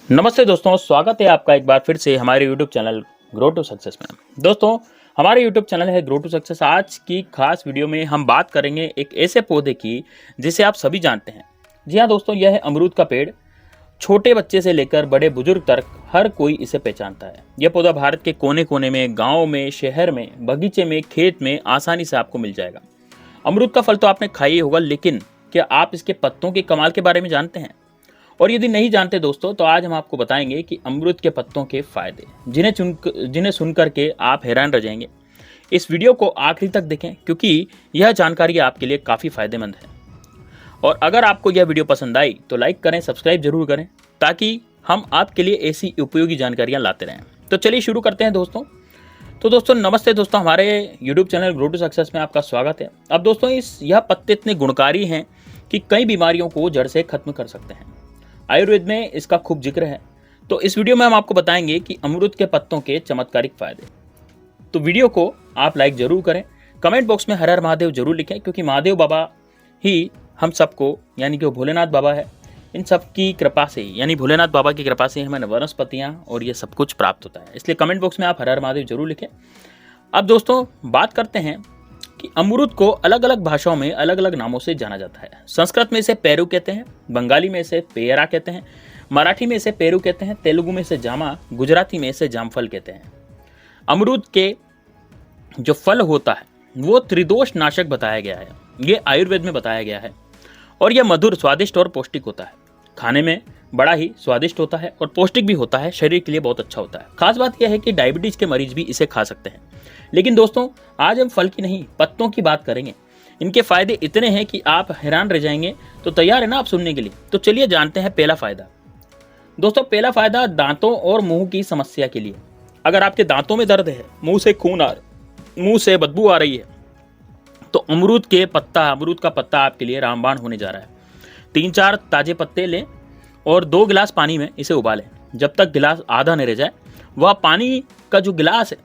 नमस्ते दोस्तों, स्वागत है आपका एक बार फिर से हमारे YouTube channel grow to success में। दोस्तों, हमारे YouTube चैनल है ग्रो टू सक्सेस। आज की खास वीडियो में हम बात करेंगे एक ऐसे पौधे की जिसे आप सभी जानते हैं। जी हाँ दोस्तों, यह है अमरूद का पेड़। छोटे बच्चे से लेकर बड़े बुजुर्ग तक हर कोई इसे पहचानता है। यह पौधा भारत के कोने कोने में, गाँव में, शहर में, बगीचे में, खेत में आसानी से आपको मिल जाएगा। अमरूद का फल तो आपने खाया ही होगा, लेकिन क्या आप इसके पत्तों के कमाल के बारे में जानते हैं? और यदि नहीं जानते दोस्तों, तो आज हम आपको बताएंगे कि अमरूद के पत्तों के फायदे, जिन्हें सुनकर के आप हैरान रह जाएंगे। इस वीडियो को आखिरी तक देखें, क्योंकि यह जानकारी आपके लिए काफ़ी फायदेमंद है। और अगर आपको यह वीडियो पसंद आई तो लाइक करें, सब्सक्राइब जरूर करें, ताकि हम आपके लिए ऐसी उपयोगी जानकारियाँ लाते रहें। तो चलिए शुरू करते हैं दोस्तों। तो दोस्तों नमस्ते दोस्तों, हमारे YouTube channel grow to success में आपका स्वागत है। अब दोस्तों, यह पत्ते इतने गुणकारी हैं कि कई बीमारियों को जड़ से खत्म कर सकते हैं। आयुर्वेद में इसका खूब जिक्र है। तो इस वीडियो में हम आपको बताएंगे कि अमरूद के पत्तों के चमत्कारिक फायदे। तो वीडियो को आप लाइक जरूर करें, कमेंट बॉक्स में हर हर महादेव जरूर लिखें, क्योंकि महादेव बाबा ही हम सबको, यानी कि वो भोलेनाथ बाबा है, इन सब की कृपा से, यानी भोलेनाथ बाबा की कृपा से हमें वनस्पतियाँ और ये सब कुछ प्राप्त होता है। इसलिए कमेंट बॉक्स में आप हर हर महादेव जरूर लिखें। अब दोस्तों बात करते हैं कि अमरूद को अलग अलग भाषाओं में अलग अलग नामों से जाना जाता है। संस्कृत में इसे पेरू कहते हैं, बंगाली में इसे पेयरा कहते हैं, मराठी में इसे पेरू कहते हैं, तेलुगु में इसे जामा, गुजराती में इसे जामफल कहते हैं। अमरूद के जो फल होता है वो त्रिदोष नाशक बताया गया है, ये आयुर्वेद में बताया गया है। और यह मधुर, स्वादिष्ट और पौष्टिक होता है। खाने में बड़ा ही स्वादिष्ट होता है और पौष्टिक भी होता है, शरीर के लिए बहुत अच्छा होता है। खास बात यह है कि डायबिटीज के मरीज भी इसे खा सकते हैं। लेकिन दोस्तों, आज हम फल की नहीं, पत्तों की बात करेंगे। इनके फायदे इतने हैं कि आप हैरान रह जाएंगे। तो तैयार है ना आप सुनने के लिए? तो चलिए जानते हैं पहला फायदा। दोस्तों पहला फायदा दांतों और मुंह की समस्या के लिए। अगर आपके दांतों में दर्द है, मुंह से बदबू आ रही है, तो अमरूद का पत्ता आपके लिए रामबाण होने जा रहा है। 3-4 ताजे पत्ते लें और 2 गिलास पानी में इसे उबालें। जब तक गिलास आधा नहीं रह जाए, वह पानी का जो गिलास है,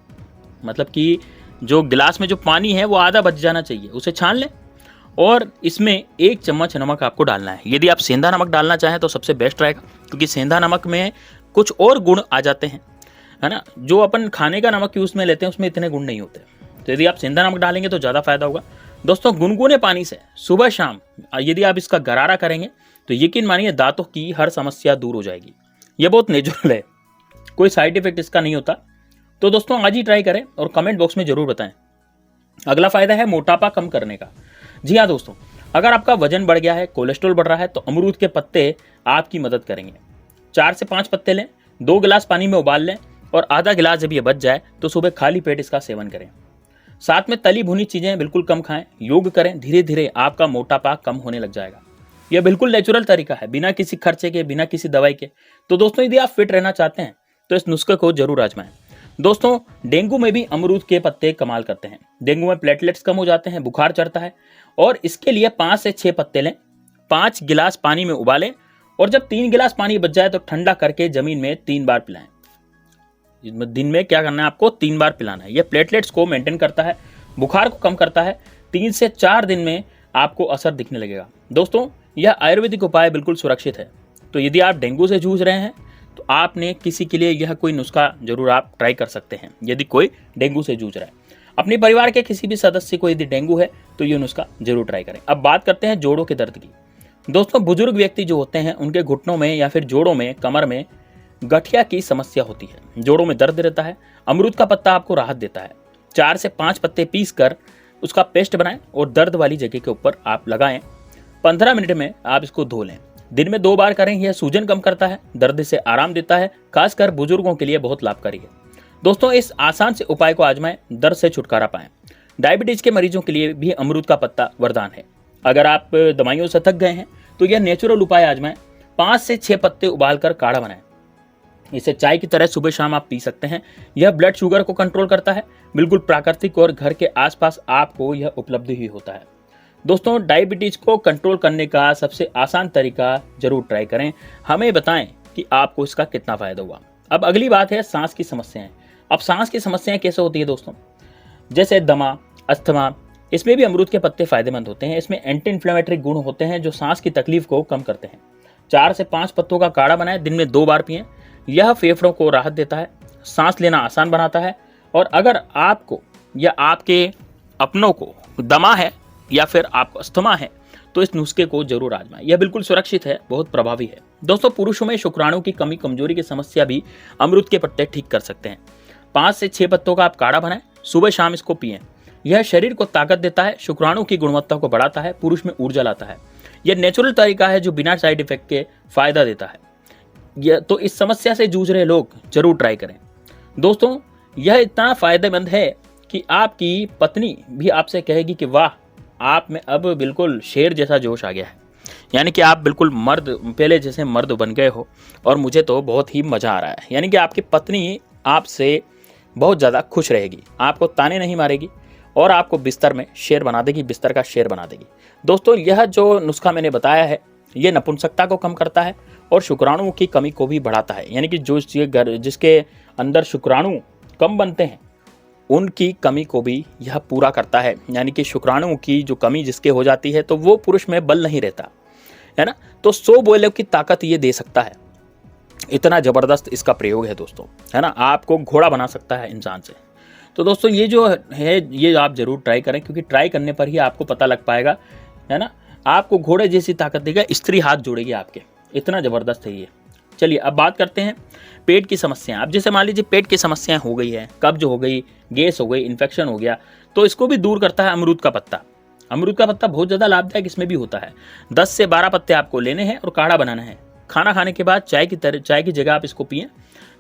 मतलब कि जो गिलास में जो पानी है वो आधा बच जाना चाहिए, उसे छान लें और इसमें 1 चम्मच नमक आपको डालना है। यदि आप सेंधा नमक डालना चाहें तो सबसे बेस्ट रहेगा, क्योंकि सेंधा नमक में कुछ और गुण आ जाते हैं, है ना। जो अपन खाने का नमक यूज़ में लेते हैं उसमें इतने गुण नहीं होते। तो यदि आप सेंधा नमक डालेंगे तो ज़्यादा फायदा होगा। दोस्तों गुनगुने पानी से सुबह शाम यदि आप इसका गरारा करेंगे तो यकीन मानिए दांतों की हर समस्या दूर हो जाएगी। यह बहुत नेचुरल है, कोई साइड इफेक्ट इसका नहीं होता। तो दोस्तों आज ही ट्राई करें और कमेंट बॉक्स में जरूर बताएं। अगला फायदा है मोटापा कम करने का। जी हाँ दोस्तों, अगर आपका वजन बढ़ गया है, कोलेस्ट्रॉल बढ़ रहा है, तो अमरूद के पत्ते आपकी मदद करेंगे। 4 से 5 पत्ते लें, 2 गिलास पानी में उबाल लें और आधा गिलास जब ये बच जाए तो सुबह खाली पेट इसका सेवन करें। साथ में तली भुनी चीजें बिल्कुल कम खाएं, योग करें, धीरे धीरे आपका मोटापा कम होने लग जाएगा। यह बिल्कुल नेचुरल तरीका है, बिना किसी खर्चे के, बिना किसी दवाई के। तो दोस्तों यदि आप फिट रहना चाहते हैं तो इस नुस्खे को जरूर आजमाएं। दोस्तों डेंगू में भी अमरूद के पत्ते कमाल करते हैं। डेंगू में प्लेटलेट्स कम हो जाते हैं, बुखार चढ़ता है, और इसके लिए 5 से 6 पत्ते लें, 5 गिलास पानी में उबालें और जब 3 गिलास पानी बच जाए तो ठंडा करके जमीन में 3 बार पिलाएं। दिन में क्या करना है, आपको 3 बार पिलाना है। यह प्लेटलेट्स को मेंटेन करता है, बुखार को कम करता है। 3 से 4 दिन में आपको असर दिखने लगेगा। दोस्तों यह आयुर्वेदिक उपाय बिल्कुल सुरक्षित है। तो यदि आप डेंगू से जूझ रहे हैं तो आपने किसी के लिए यह कोई नुस्खा जरूर आप ट्राई कर सकते हैं। यदि कोई डेंगू से जूझ रहा है, अपने परिवार के किसी भी सदस्य को यदि डेंगू है तो ये नुस्खा जरूर ट्राई करें। अब बात करते हैं जोड़ों के दर्द की। दोस्तों बुजुर्ग व्यक्ति जो होते हैं, उनके घुटनों में या फिर जोड़ों में, कमर में गठिया की समस्या होती है, जोड़ों में दर्द रहता है, अमरूद का पत्ता आपको राहत देता है। 4 से 5 पत्ते पीस कर उसका पेस्ट बनाएं और दर्द वाली जगह के ऊपर आप लगाएं। 15 मिनट में आप इसको धो लें। दिन में 2 बार करें। यह सूजन कम करता है, दर्द से आराम देता है, खासकर बुजुर्गों के लिए बहुत लाभकारी है। दोस्तों इस आसान से उपाय को आजमाएं, दर्द से छुटकारा पाएं। डायबिटीज के मरीजों के लिए भी अमरूद का पत्ता वरदान है। अगर आप दवाइयों से थक गए हैं तो यह नेचुरल उपाय आजमाएं। 5 से 6 पत्ते उबालकर काढ़ा बनाएं। इसे चाय की तरह सुबह शाम आप पी सकते हैं। यह ब्लड शुगर को कंट्रोल करता है, बिल्कुल प्राकृतिक, और घर के आसपास आपको यह उपलब्ध ही होता है। दोस्तों डायबिटीज को कंट्रोल करने का सबसे आसान तरीका जरूर ट्राई करें। हमें बताएं कि आपको इसका कितना फायदा हुआ। अब अगली बात है सांस की समस्याएं। अब सांस की समस्याएं कैसे होती है दोस्तों? जैसे दमा, अस्थमा, इसमें भी अमरूद के पत्ते फायदेमंद होते हैं। इसमें एंटी इन्फ्लेमेटरी गुण होते हैं जो सांस की तकलीफ को कम करते हैं। 4 से 5 पत्तों का काढ़ा बनाएं, दिन में 2 बार पिएं। यह फेफड़ों को राहत देता है, सांस लेना आसान बनाता है। और अगर आपको या आपके अपनों को दमा है या फिर आपको अस्थमा है तो इस नुस्खे को जरूर आजमाएं। यह बिल्कुल सुरक्षित है, बहुत प्रभावी है। दोस्तों, पुरुषों में शुक्राणु की कमी कमजोरी की समस्या भी अमरूद के पत्ते ठीक कर सकते हैं। 5 से 6 पत्तों का आप काढ़ा बनाएं, सुबह शाम इसको पिएं। यह शरीर को ताकत देता है, शुक्राणु की गुणवत्ता को बढ़ाता है, पुरुष में ऊर्जा लाता है। यह नेचुरल तरीका है जो बिना साइड इफेक्ट के फायदा देता है। यह तो इस समस्या से जूझ रहे लोग जरूर ट्राई करें। दोस्तों, यह इतना फायदेमंद है कि आपकी पत्नी भी आपसे कहेगी कि वाह, आप में अब बिल्कुल शेर जैसा जोश आ गया है, यानी कि आप बिल्कुल मर्द, पहले जैसे मर्द बन गए हो और मुझे तो बहुत ही मज़ा आ रहा है। यानी कि आपकी पत्नी आपसे बहुत ज़्यादा खुश रहेगी, आपको ताने नहीं मारेगी और आपको बिस्तर में शेर बना देगी, बिस्तर का शेर बना देगी। दोस्तों, यह जो नुस्खा मैंने बताया है ये नपुंसकता को कम करता है और शुक्राणुओं की कमी को भी बढ़ाता है। यानी कि जो जिसके अंदर शुक्राणु कम बनते हैं उनकी कमी को भी यह पूरा करता है। यानी कि शुक्राणुओं की जो कमी जिसके हो जाती है तो वो पुरुष में बल नहीं रहता है ना, तो 100 बोले की ताकत ये दे सकता है। इतना ज़बरदस्त इसका प्रयोग है दोस्तों, है ना, आपको घोड़ा बना सकता है इंसान से। तो दोस्तों, ये जो है ये आप जरूर ट्राई करें, क्योंकि ट्राई करने पर ही आपको पता लग पाएगा, है ना। आपको घोड़े जैसी ताकत देगा, स्त्री हाथ जोड़ेगी आपके, इतना ज़बरदस्त है ये। चलिए अब बात करते हैं पेट की समस्याएं। अब जैसे मान लीजिए पेट की समस्याएं हो गई है, कब्ज हो गई, गैस हो गई, इन्फेक्शन हो गया, तो इसको भी दूर करता है अमरूद का पत्ता। अमरूद का पत्ता बहुत ज़्यादा लाभदायक इसमें भी होता है। 10 से 12 पत्ते आपको लेने हैं और काढ़ा बनाना है। खाना खाने के बाद चाय की जगह आप इसको पिएं।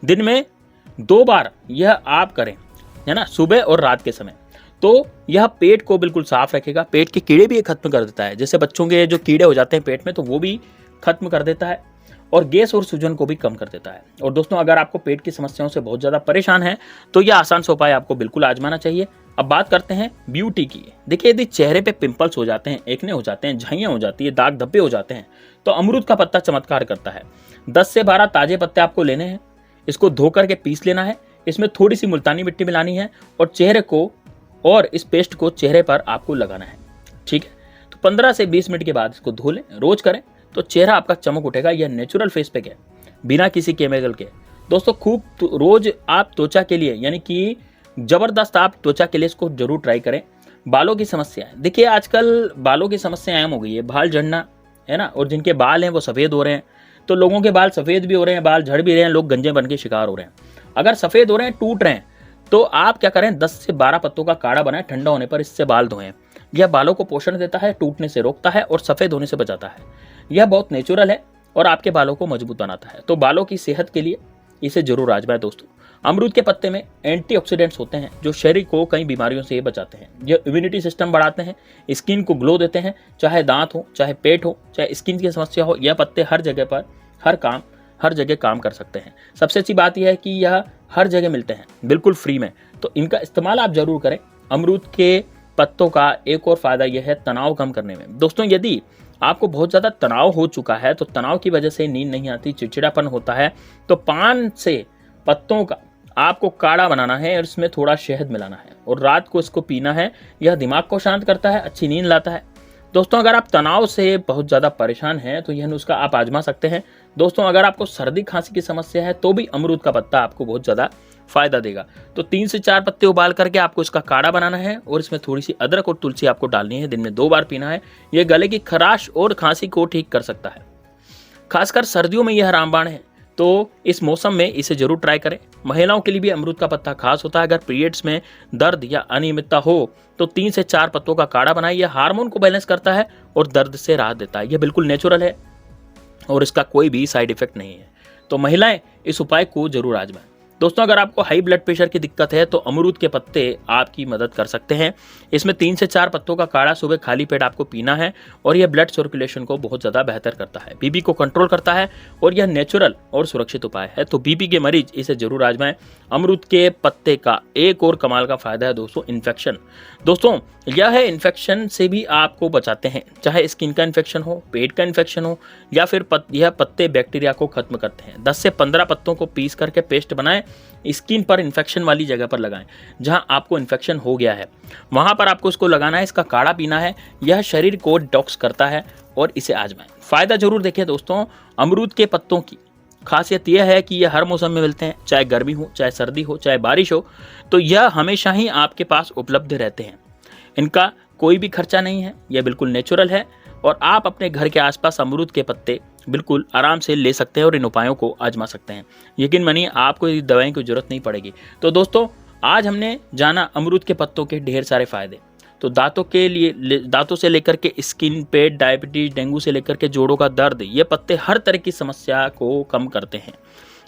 दिन में 2 बार यह आप करें, है ना, सुबह और रात के समय। तो यह पेट को बिल्कुल साफ रखेगा, पेट के कीड़े भी खत्म कर देता है। जैसे बच्चों के जो कीड़े हो जाते हैं पेट में तो वो भी खत्म कर देता है और गैस और सूजन को भी कम कर देता है। और दोस्तों, अगर आपको पेट की समस्याओं से बहुत ज़्यादा परेशान है तो यह आसान सा उपाय आपको बिल्कुल आजमाना चाहिए। अब बात करते हैं ब्यूटी की। देखिए, यदि चेहरे पे पिंपल्स हो जाते हैं, एक्ने हो जाते हैं, झाइयाँ हो जाती है, दाग धब्बे हो जाते हैं, तो अमरूद का पत्ता चमत्कार करता है। 10 से 12 ताजे पत्ते आपको लेने हैं, इसको धो करके पीस लेना है, इसमें थोड़ी सी मुल्तानी मिट्टी मिलानी है और चेहरे को और इस पेस्ट को चेहरे पर आपको लगाना है। ठीक है, तो 15 से 20 मिनट के बाद इसको धो लें, रोज करें तो चेहरा आपका चमक उठेगा। यह नेचुरल फेस पैक है, बिना किसी केमिकल के। दोस्तों, खूब रोज आप त्वचा के लिए, यानी कि जबरदस्त आप त्वचा के लिए इसको जरूर ट्राई करें। बालों की समस्या है, देखिए आजकल बालों की समस्या आम हो गई है, बाल झड़ना, है ना, और जिनके बाल हैं वो सफ़ेद हो रहे हैं। तो लोगों के बाल सफ़ेद भी हो रहे हैं, बाल झड़ भी रहे हैं, लोग गंजे बन के शिकार हो रहे हैं। अगर सफ़ेद हो रहे हैं, टूट रहे हैं, तो आप क्या करें, 10 से 12 पत्तों का काढ़ा बनाएं, ठंडा होने पर इससे बाल धोएं। यह बालों को पोषण देता है, टूटने से रोकता है और सफ़ेद होने से बचाता है। यह बहुत नेचुरल है और आपके बालों को मजबूत बनाता है। तो बालों की सेहत के लिए इसे जरूर आजमाएं दोस्तों। अमरूद के पत्ते में एंटीऑक्सीडेंट्स होते हैं जो शरीर को कई बीमारियों से बचाते हैं। यह इम्यूनिटी सिस्टम बढ़ाते हैं, स्किन को ग्लो देते हैं। चाहे दांत हो, चाहे पेट हो, चाहे स्किन की समस्या हो, यह पत्ते हर जगह पर हर जगह काम कर सकते हैं। सबसे अच्छी बात यह है कि यह हर जगह मिलते हैं बिल्कुल फ्री में, तो इनका इस्तेमाल आप जरूर करें। अमरूद के पत्तों का एक और फायदा यह है तनाव कम करने में। दोस्तों, यदि आपको बहुत ज़्यादा तनाव हो चुका है, तो तनाव की वजह से नींद नहीं आती, चिड़चिड़ापन होता है, तो 5 से पत्तों का आपको काढ़ा बनाना है और इसमें थोड़ा शहद मिलाना है और रात को इसको पीना है। यह दिमाग को शांत करता है, अच्छी नींद लाता है। दोस्तों, अगर आप तनाव से बहुत ज़्यादा परेशान हैं तो यह नुस्खा आप आजमा सकते हैं। दोस्तों, अगर आपको सर्दी खांसी की समस्या है तो भी अमरूद का पत्ता आपको बहुत ज़्यादा फायदा देगा। तो 3 से 4 पत्ते उबाल करके आपको इसका काढ़ा बनाना है और इसमें थोड़ी सी अदरक और तुलसी आपको डालनी है। दिन में 2 बार पीना है। यह गले की खराश और खांसी को ठीक कर सकता है। खासकर सर्दियों में यह रामबाण है, तो इस मौसम में इसे जरूर ट्राई करें। महिलाओं के लिए भी अमरूद का पत्ता खास होता है। अगर पीरियड्स में दर्द या अनियमितता हो तो 3 से 4 पत्तों का काढ़ा बनाइए। यह हार्मोन को बैलेंस करता है और दर्द से राहत देता है। यह बिल्कुल नेचुरल है और इसका कोई भी साइड इफेक्ट नहीं है। तो महिलाएं इस उपाय को जरूर आजमाएं। दोस्तों, अगर आपको हाई ब्लड प्रेशर की दिक्कत है तो अमरूद के पत्ते आपकी मदद कर सकते हैं। इसमें 3 से 4 पत्तों का काढ़ा सुबह खाली पेट आपको पीना है और यह ब्लड सर्कुलेशन को बहुत ज़्यादा बेहतर करता है, बीपी को कंट्रोल करता है और यह नेचुरल और सुरक्षित उपाय है। तो बीपी के मरीज इसे जरूर आजमाएं। अमरूद के पत्ते का एक और कमाल का फायदा है दोस्तों, इन्फेक्शन। दोस्तों, यह है इन्फेक्शन से भी आपको बचाते हैं, चाहे स्किन का इन्फेक्शन हो, पेट का इन्फेक्शन हो या फिर यह पत्ते बैक्टीरिया को खत्म करते हैं। 10 से 15 पत्तों को पीस करके पेस्ट बनाएं स्किन पर इन्फेक्शन वाली जगह पर लगाएं, जहां आपको इन्फेक्शन हो गया है वहां पर आपको इसको लगाना है। इसका काढ़ा पीना है, यह शरीर को डिटॉक्स करता है और इसे आजमाएं। फ़ायदा जरूर देखें दोस्तों। अमरूद के पत्तों की खासियत यह है कि यह हर मौसम में मिलते हैं, चाहे गर्मी हो, चाहे सर्दी हो, चाहे बारिश हो, तो यह हमेशा ही आपके पास उपलब्ध रहते हैं। इनका कोई भी खर्चा नहीं है, यह बिल्कुल नेचुरल है और आप अपने घर के आसपास अमरूद के पत्ते बिल्कुल आराम से ले सकते हैं और इन उपायों को आजमा सकते हैं। यकीन मानिए आपको इस दवाई की जरूरत नहीं पड़ेगी। तो दोस्तों, आज हमने जाना अमरूद के पत्तों के ढेर सारे फायदे। तो दांतों के लिए, दांतों से लेकर के स्किन, पेट, डायबिटीज, डेंगू से लेकर के जोड़ों का दर्द, ये पत्ते हर तरह की समस्या को कम करते हैं।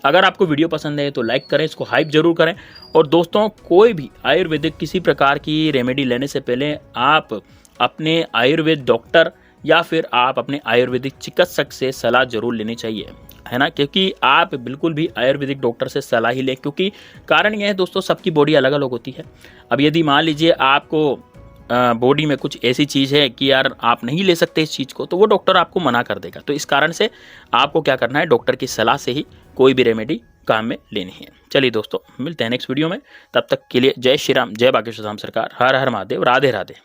अगर आपको वीडियो पसंद है तो लाइक करें, इसको हाइप जरूर करें। और दोस्तों, कोई भी आयुर्वेदिक किसी प्रकार की रेमेडी लेने से पहले आप अपने आयुर्वेद डॉक्टर या फिर आप अपने आयुर्वेदिक चिकित्सक से सलाह जरूर लेनी चाहिए, है ना। क्योंकि आप बिल्कुल भी आयुर्वेदिक डॉक्टर से सलाह ही लें, क्योंकि कारण यह है दोस्तों, सबकी बॉडी अलग अलग होती है। अब यदि मान लीजिए आपको बॉडी में कुछ ऐसी चीज़ है कि यार आप नहीं ले सकते इस चीज़ को, तो वो डॉक्टर आपको मना कर देगा। तो इस कारण से आपको क्या करना है, डॉक्टर की सलाह से ही कोई भी रेमेडी काम में लेनी है। चलिए दोस्तों, मिलते हैं नेक्स्ट वीडियो में। तब तक के लिए जय श्री राम, जय बागेश्वर धाम सरकार, हर हर महादेव, राधे राधे।